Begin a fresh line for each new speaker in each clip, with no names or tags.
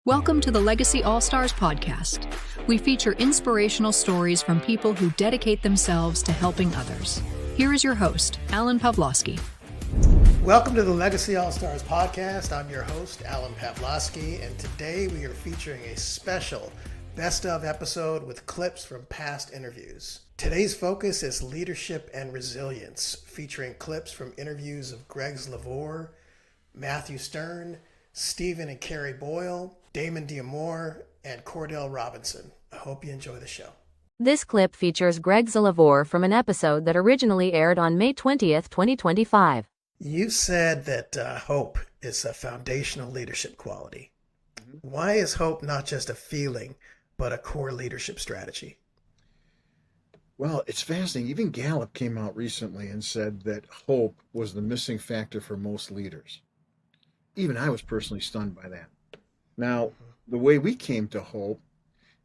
Welcome to the Legacy All-Stars podcast. We feature inspirational stories from people who dedicate themselves to helping others. Here is your host, Alan Pavlosky.
Welcome to the Legacy All-Stars podcast. I'm your host, Alan Pavlosky, and today we are featuring a special best of episode with clips from past interviews. Today's focus is leadership and resilience, featuring clips from interviews of Greg Lavore, Matthew Stern, Stephen and Carrie Boyle, Damon Diamore, and Cordell Robinson. I hope you enjoy the show.
This clip features Greg Lavore from an episode that originally aired on May 20th, 2025.
You said that hope is a foundational leadership quality. Why is hope not just a feeling, but a core leadership strategy?
Well, it's fascinating. Even Gallup came out recently and said that hope was the missing factor for most leaders. Even I was personally stunned by that. Now, the way we came to hope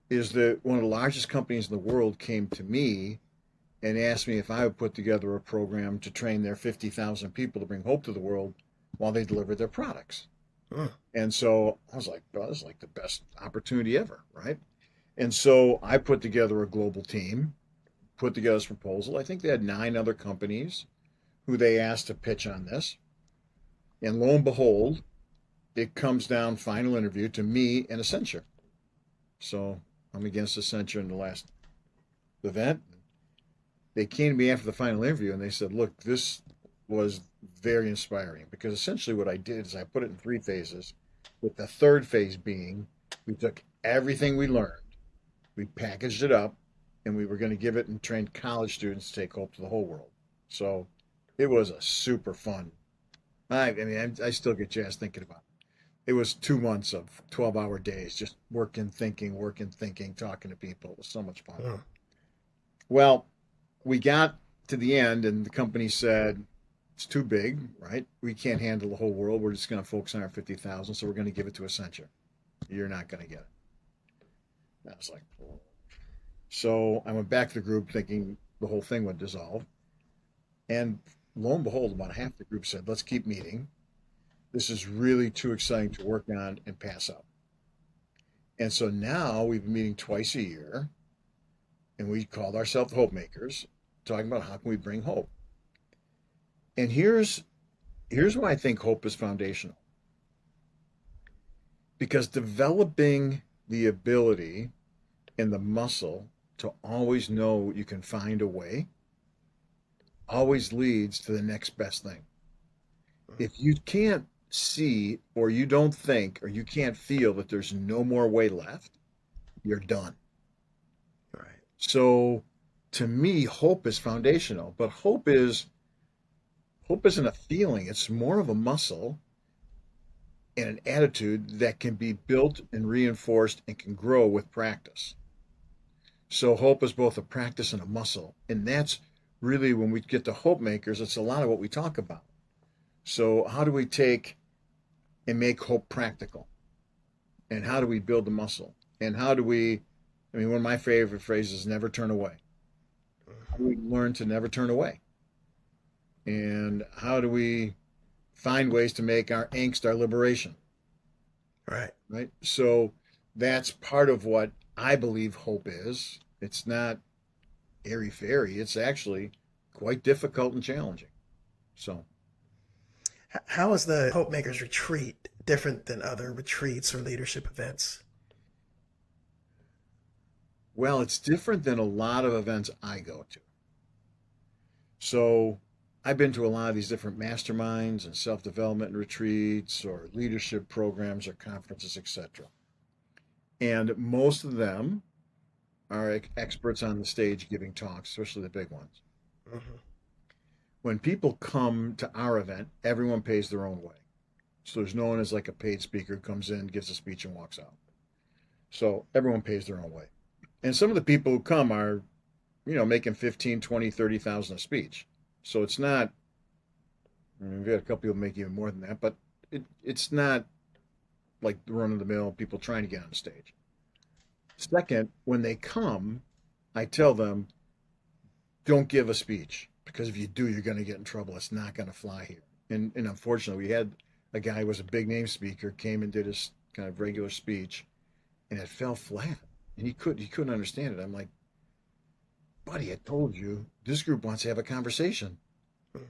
is that one of the largest companies in the world came to me and asked me if I would put together a program to train their 50,000 people to bring hope to the world while they deliver their products. And so I was like, well, this is like the best opportunity ever, right? And so I put together a global team, put together this proposal. I think they had 9 other companies who they asked to pitch on this. And lo and behold, it comes down, final interview, to me and Accenture. So I'm against Accenture in the last event. They came to me after the final interview and they said, look, this was very inspiring, because essentially what I did is I put it in 3 phases, with the third phase being we took everything we learned, we packaged it up, and we were going to give it and train college students to take hope to the whole world. So it was a super fun. I still get jazzed thinking about it. It was 2 months of 12-hour days, just working, thinking, talking to people. It was so much fun. Well, we got to the end and the company said, it's too big, right? We can't handle the whole world. We're just going to focus on our 50,000. So we're going to give it to Accenture. You're not going to get it. I was like, oh. So I went back to the group thinking the whole thing would dissolve. And lo and behold, about half the group said, let's keep meeting. This is really too exciting to work on and pass up. And so now we've been meeting twice a year, and we called ourselves Hope Makers, talking about how can we bring hope. And here's why I think hope is foundational. Because developing the ability and the muscle to always know you can find a way always leads to the next best thing. If you can't see, or you don't think, or you can't feel that there's no more way left, you're done.
Right.
So to me, hope is foundational, but hope isn't a feeling. It's more of a muscle and an attitude that can be built and reinforced and can grow with practice. So hope is both a practice and a muscle. And that's really, when we get to Hope Makers, it's a lot of what we talk about. So how do we take and make hope practical? And how do we build the muscle? And how do we, one of my favorite phrases is never turn away. How do we learn to never turn away? And how do we find ways to make our angst our liberation?
Right.
Right. So that's part of what I believe hope is. It's not airy-fairy. It's actually quite difficult and challenging. So
how is the Hope Makers retreat different than other retreats or leadership events?
Well, it's different than a lot of events I go to. So I've been to a lot of these different masterminds and self-development retreats or leadership programs or conferences, etc. And most of them are experts on the stage giving talks, especially the big ones. Mm-hmm. When people come to our event, everyone pays their own way. So there's no one as like a paid speaker who comes in, gives a speech, and walks out. So everyone pays their own way. And some of the people who come are, making 15, 20, 30,000 a speech. So it's not, we've had a couple people make even more than that, but it's not like the run-of-the-mill people trying to get on stage. Second, when they come, I tell them, don't give a speech, because if you do, you're going to get in trouble. It's not going to fly here. And unfortunately, we had a guy who was a big name speaker, came and did his kind of regular speech, and it fell flat. And he couldn't understand it. I'm like, buddy, I told you this group wants to have a conversation.
Mhm.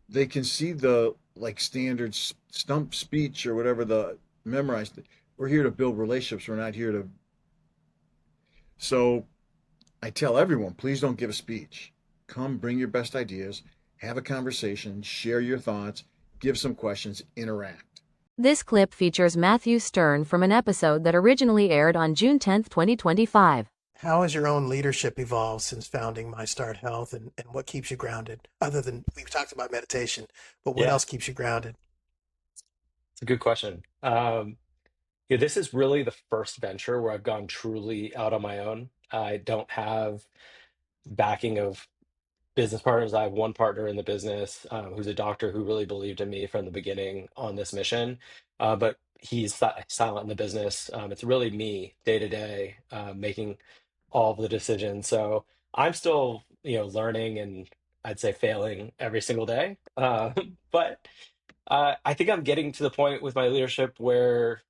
They can see the like standard stump speech or whatever the memorized. We're here to build relationships. We're not here to. So I tell everyone, please don't give a speech. Come, bring your best ideas, have a conversation, share your thoughts, give some questions, interact.
This clip features Matthew Stern from an episode that originally aired on June 10th, 2025.
How has your own leadership evolved since founding My Start Health, and what keeps you grounded? Other than we've talked about meditation, but what
Yeah,
else keeps you grounded?
it's a good question. Yeah, this is really the first venture where I've gone truly out on my own. I don't have backing of business partners. I have one partner in the business who's a doctor who really believed in me from the beginning on this mission, but he's silent in the business. It's really me day to day making all of the decisions. So I'm still, learning and I'd say failing every single day. But I think I'm getting to the point with my leadership where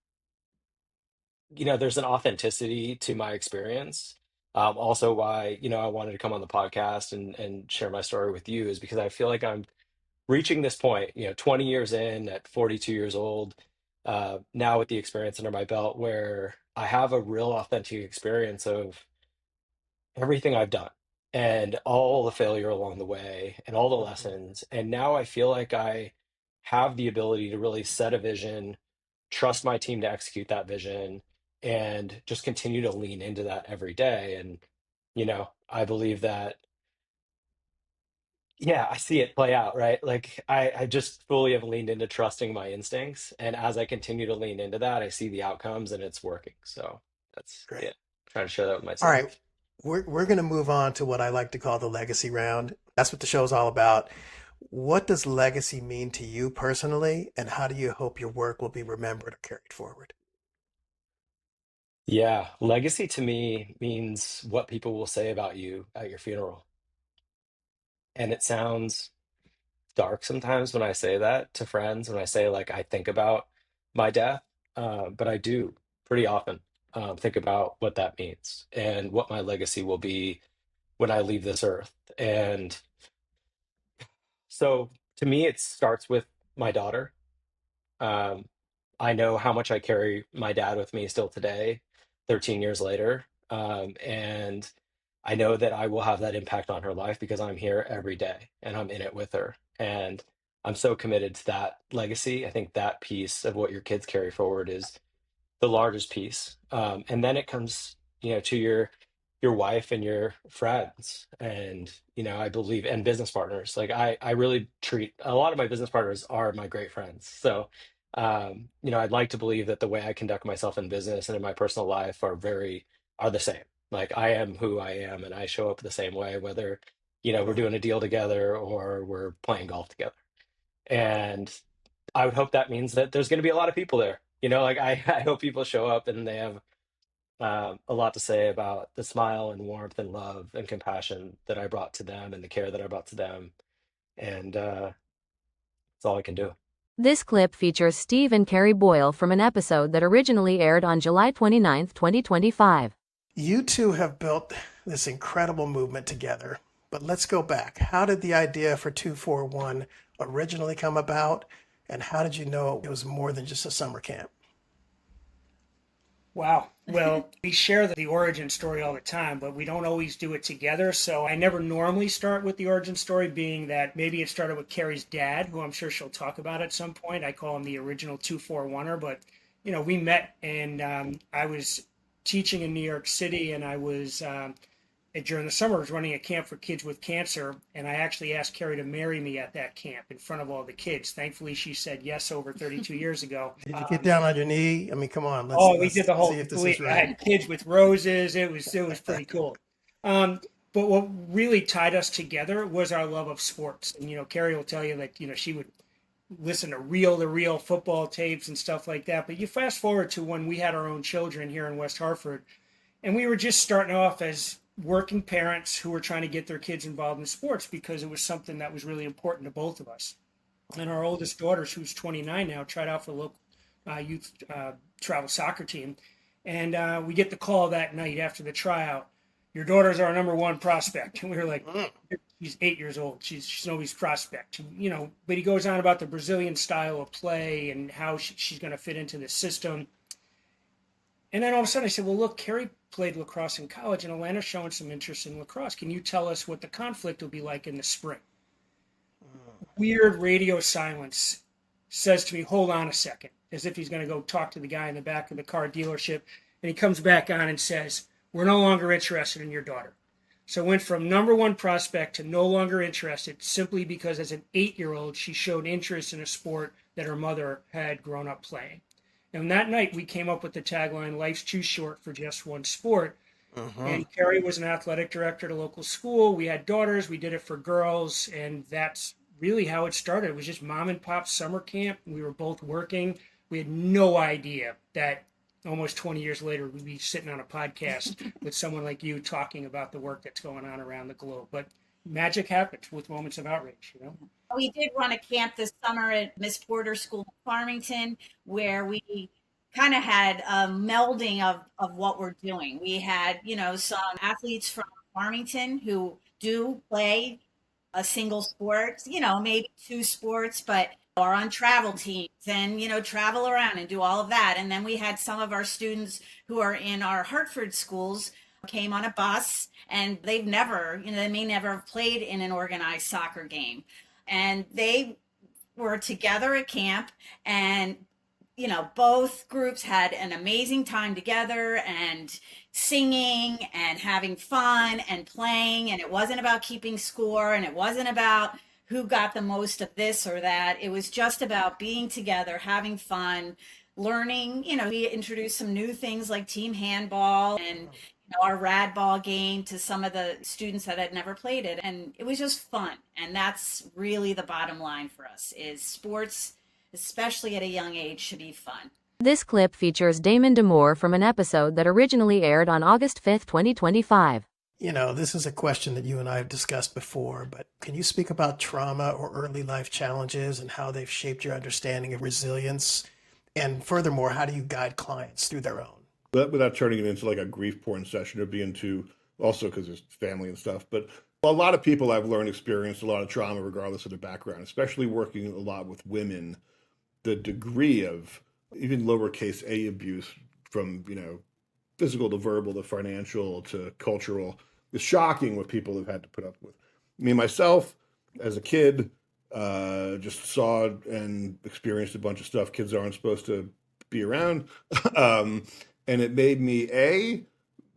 there's an authenticity to my experience. Also, why I wanted to come on the podcast and share my story with you is because I feel like I'm reaching this point. 20 years in, at 42 years old, now with the experience under my belt, where I have a real authentic experience of everything I've done and all the failure along the way and all the
Mhm.
lessons. And now I feel like I have the ability to really set a vision, trust my team to execute that vision, and just continue to lean into that every day. And, I believe that, yeah, I see it play out, right? Like I just fully have leaned into trusting my instincts. And as I continue to lean into that, I see the outcomes and it's working. So that's, yeah,
Great.
trying to share that with my
All
team.
right, we're going to move on to what I like to call the legacy round. That's what the show's all about. What does legacy mean to you personally, and how do you hope your work will be remembered or carried forward?
Yeah, legacy to me means what people will say about you at your funeral. And it sounds dark sometimes when I say that to friends, when I say, like, I think about my death, but I do pretty often think about what that means and what my legacy will be when I leave this earth. And so to me, it starts with my daughter. Um, I know how much I carry my dad with me still today, 13 years later. And I know that I will have that impact on her life because I'm here every day and I'm in it with her. And I'm so committed to that legacy. I think that piece of what your kids carry forward is the largest piece. And then it comes, to your wife and your friends, and I believe, and business partners. Like I really treat a lot of my business partners are my great friends. So, I'd like to believe that the way I conduct myself in business and in my personal life are the same. Like I am who I am, and I show up the same way, whether we're
Mhm.
doing a deal together or we're playing golf together. And I would hope that means that there's going to be a lot of people there. Like I hope people show up and they have a lot to say about the smile and warmth and love and compassion that I brought to them and the care that I brought to them. And that's all I can do.
This clip features Steve and Carrie Boyle from an episode that originally aired on July 29th, 2025.
You two have built this incredible movement together, but let's go back. How did the idea for 241 originally come about, and how did you know it was more than just a summer camp?
Wow. Well, we share the origin story all the time, but we don't always do it together. So I never normally start with the origin story, being that maybe it started with Carrie's dad, who I'm sure she'll talk about at some point. I call him the original 241er, but we met and I was teaching in New York City, and I was during the summer, I was running a camp for kids with cancer, and I actually asked Carrie to marry me at that camp in front of all the kids. Thankfully, she said yes over 32 years ago.
Did you get down on your knee? I mean, come on,
Oh, we
let's
did the
see
whole.
if this is
I
right.
had kids with roses. It was pretty cool. Um, but what really tied us together was our love of sports. And Carrie will tell you that she would listen to reel-to-reel football tapes and stuff like that. But you fast forward to when we had our own children here in West Hartford, and we were just starting off as working parents who were trying to get their kids involved in sports because it was something that was really important to both of us. And our oldest daughter, who's 29 now, tried out for youth travel soccer team. And we get the call that night after the tryout. Your daughter's our number one prospect. And we were like, she's 8 years old. She's nobody's prospect. But he goes on about the Brazilian style of play and how she's going to fit into the system. And then all of a sudden I said, well, look, Carrie played lacrosse in college and Atlanta's showing some interest in lacrosse. Can you tell us what the conflict will be like in the spring? Weird radio silence says to me, hold on a second, as if he's going to go talk to the guy in the back of the car dealership. And he comes back on and says, we're no longer interested in your daughter. So it went from number one prospect to no longer interested simply because as an 8-year-old, she showed interest in a sport that her mother had grown up playing. And that night we came up with the tagline, life's too short for just one sport. And Carrie was an athletic director at a local school. We had daughters. We did it for girls. And that's really how it started. It was just mom and pop summer camp. We were both working. We had no idea that almost 20 years later, we'd be sitting on a podcast with someone like you talking about the work that's going on around the globe. But magic happens with moments of outrage,
We did run a camp this summer at Miss Porter School in Farmington, where we kind of had a melding of what we're doing. We had, some athletes from Farmington who do play a single sport, maybe 2 sports, but are on travel teams and, travel around and do all of that. And then we had some of our students who are in our Hartford schools came on a bus, and they may never have played in an organized soccer game. And they were together at camp, and, both groups had an amazing time together and singing and having fun and playing. And it wasn't about keeping score, and it wasn't about who got the most of this or that. It was just about being together, having fun, learning. We introduced some new things like team handball and our rad ball game to some of the students that had never played it. And it was just fun. And that's really the bottom line for us, is sports, especially at a young age, should be fun.
This clip features Damon Demore from an episode that originally aired on August 5th, 2025.
This is a question that you and I have discussed before, but can you speak about trauma or early life challenges and how they've shaped your understanding of resilience? And furthermore, how do you guide clients through their own?
But without turning it into like a grief porn session or being too, also because there's family and stuff. But a lot of people I've learned experienced a lot of trauma regardless of their background, especially working a lot with women. The degree of even lowercase a abuse from, physical to verbal to financial to cultural is shocking what people have had to put up with. Me, myself, as a kid, just saw and experienced a bunch of stuff kids aren't supposed to be around. And it made me,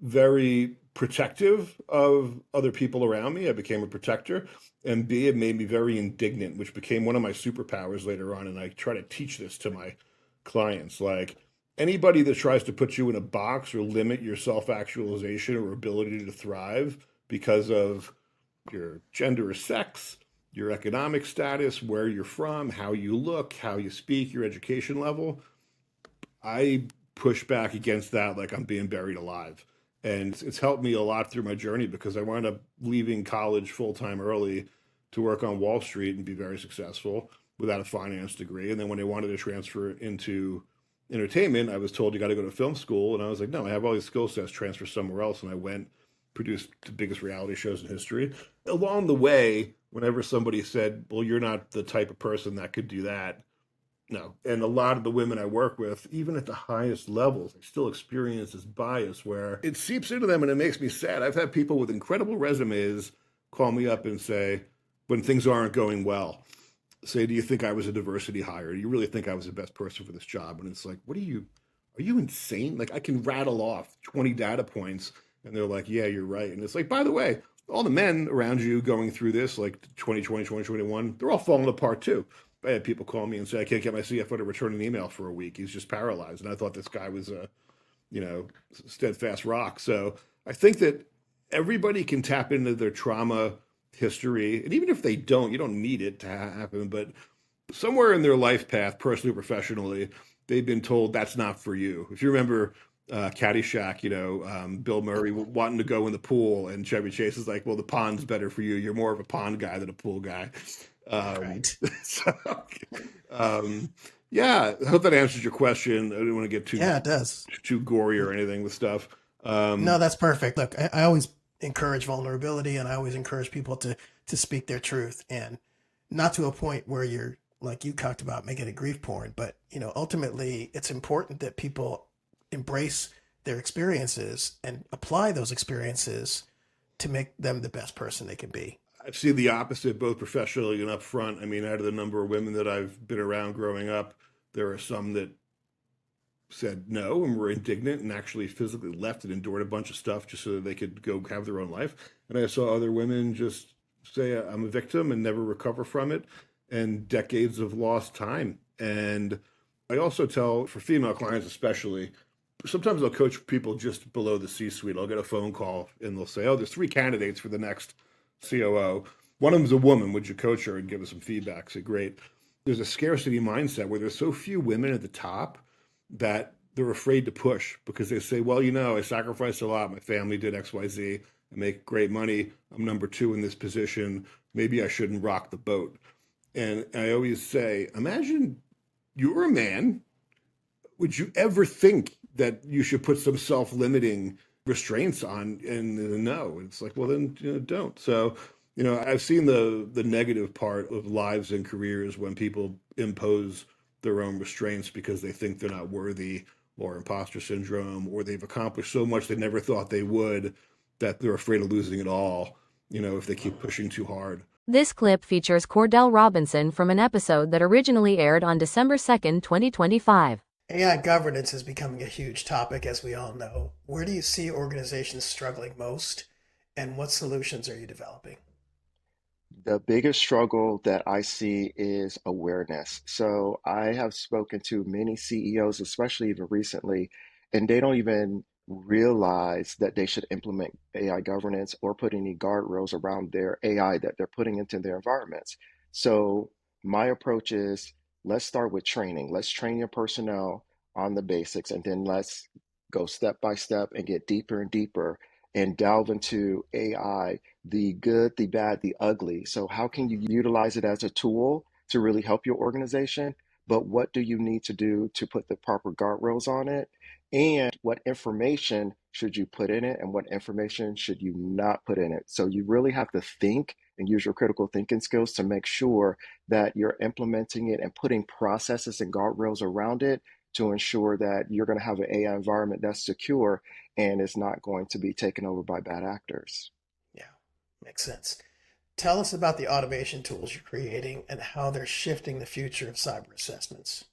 very protective of other people around me. I became a protector. And B, it made me very indignant, which became one of my superpowers later on. And I try to teach this to my clients. Like, anybody that tries to put you in a box or limit your self-actualization or ability to thrive because of your gender or sex, your economic status, where you're from, how you look, how you speak, your education level, I push back against that like I'm being buried alive. And it's helped me a lot through my journey because I wound up leaving college full-time early to work on Wall Street and be very successful without a finance degree. And then when I wanted to transfer into entertainment, I was told you got to go to film school. And I was like, no, I have all these skill sets, transfer somewhere else. And I went, produced the biggest reality shows in history. Along the way, whenever somebody said, well, you're not the type of person that could do that, no. And a lot of the women I work with, even at the highest levels, I still experience this bias where it seeps into them and it makes me sad. I've had people with incredible resumes call me up and say, when things aren't going well, say, do you think I was a diversity hire? Do you really think I was the best person for this job? And it's like, are you insane? Like, I can rattle off 20 data points and they're like, yeah, you're right. And it's like, by the way, all the men around you going through this, like 2020, 2021, they're all falling apart too. I had people call me and say, I can't get my CFO to return an email for a week. He's just paralyzed. And I thought this guy was a, steadfast rock. So I think that everybody can tap into their trauma history. And even if they don't, you don't need it to happen. But somewhere in their life path, personally or professionally, they've been told that's not for you. If you remember Caddyshack, Bill Murray wanting to go in the pool and Chevy Chase is like, well, the pond's better for you. You're more of a pond guy than a pool guy.
Right.
So, Yeah, I hope that answers your question. I didn't want to get
Yeah, it does.
too gory or anything with stuff.
No, that's perfect. Look, I always encourage vulnerability, and I always encourage people to speak their truth, and not to a point where you're like you talked about making it grief porn, but ultimately it's important that people embrace their experiences and apply those experiences to make them the best person they can be.
I've seen the opposite, both professionally and up front. I mean, out of the number of women that I've been around growing up, there are some that said no and were indignant and actually physically left and endured a bunch of stuff just so that they could go have their own life. And I saw other women just say, I'm a victim and never recover from it, and decades of lost time. And I also tell, for female clients especially, sometimes I'll coach people just below the C-suite. I'll get a phone call and they'll say, oh, there's 3 candidates for the next COO. One of them's a woman. Would you coach her and give us some feedback? I say, great. There's a scarcity mindset where there's so few women at the top that they're afraid to push because they say, well, I sacrificed a lot. My family did X, Y, Z. I make great money. I'm number 2 in this position. Maybe I shouldn't rock the boat. And I always say, imagine you were a man. Would you ever think that you should put some self-limiting restraints on? And no, it's like, well, then don't. So, I've seen the negative part of lives and careers when people impose their own restraints because they think they're not worthy, or imposter syndrome, or they've accomplished so much they never thought they would that they're afraid of losing it all, if they keep pushing too hard.
This clip features Cordell Robinson from an episode that originally aired on December 2nd, 2025.
AI governance is becoming a huge topic, as we all know. Where do you see organizations struggling most, and what solutions are you developing?
The biggest struggle that I see is awareness. So I have spoken to many CEOs, especially even recently, and they don't even realize that they should implement AI governance or put any guardrails around their AI that they're putting into their environments. So my approach is, let's start with training. Let's train your personnel on the basics, and then let's go step by step and get deeper and deeper and delve into AI, the good, the bad, the ugly. So how can you utilize it as a tool to really help your organization? But what do you need to do to put the proper guardrails on it? And what information should you put in it, and what information should you not put in it? So you really have to think and use your critical thinking skills to make sure that you're implementing it and putting processes and guardrails around it to ensure that you're going to have an AI environment that's secure and is not going to be taken over by bad actors.
Yeah, makes sense. Tell us about the automation tools you're creating and how they're shifting the future of cyber assessments.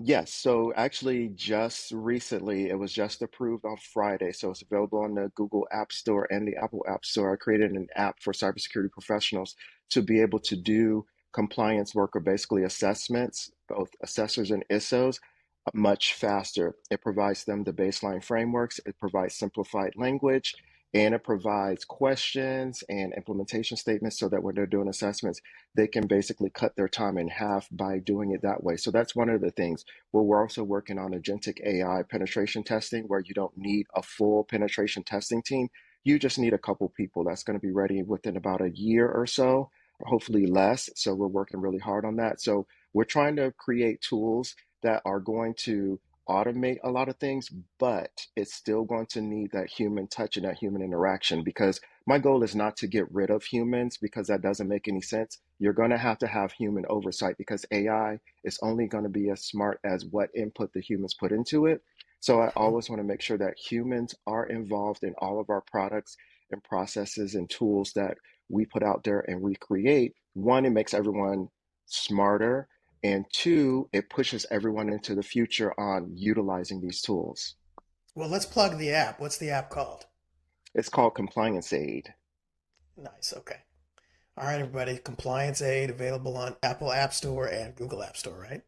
Yes, so actually just recently, it was just approved on Friday, so it's available on the Google App Store and the Apple App Store. I created an app for cybersecurity professionals to be able to do compliance work, or basically assessments, both assessors and ISOs, much faster. It provides them the baseline frameworks, it provides simplified language, and it provides questions and implementation statements so that when they're doing assessments, they can basically cut their time in half by doing it that way. So that's one of the things. Well, we're also working on agentic AI penetration testing, where you don't need a full penetration testing team. You just need a couple people. That's going to be ready within about a year or so, or hopefully less. So we're working really hard on that. So we're trying to create tools that are going to automate a lot of things, but it's still going to need that human touch and that human interaction, because my goal is not to get rid of humans, because that doesn't make any sense. You're going to have human oversight, because AI is only going to be as smart as what input the humans put into it. So I always want to make sure that humans are involved in all of our products and processes and tools that we put out there and recreate. One, it makes everyone smarter. And 2, it pushes everyone into the future on utilizing these tools.
Well, let's plug the app. What's the app called?
It's called Compliance Aid.
Nice. Okay. All right, everybody. Compliance Aid available on Apple App Store and Google App Store, right?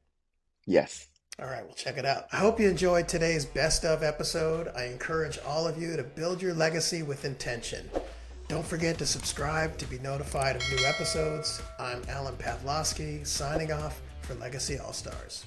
Yes.
All right, we'll check it out. I hope you enjoyed today's best of episode. I encourage all of you to build your legacy with intention. Don't forget to subscribe to be notified of new episodes. I'm Alan Pavlosky, signing off for Legacy All-Stars.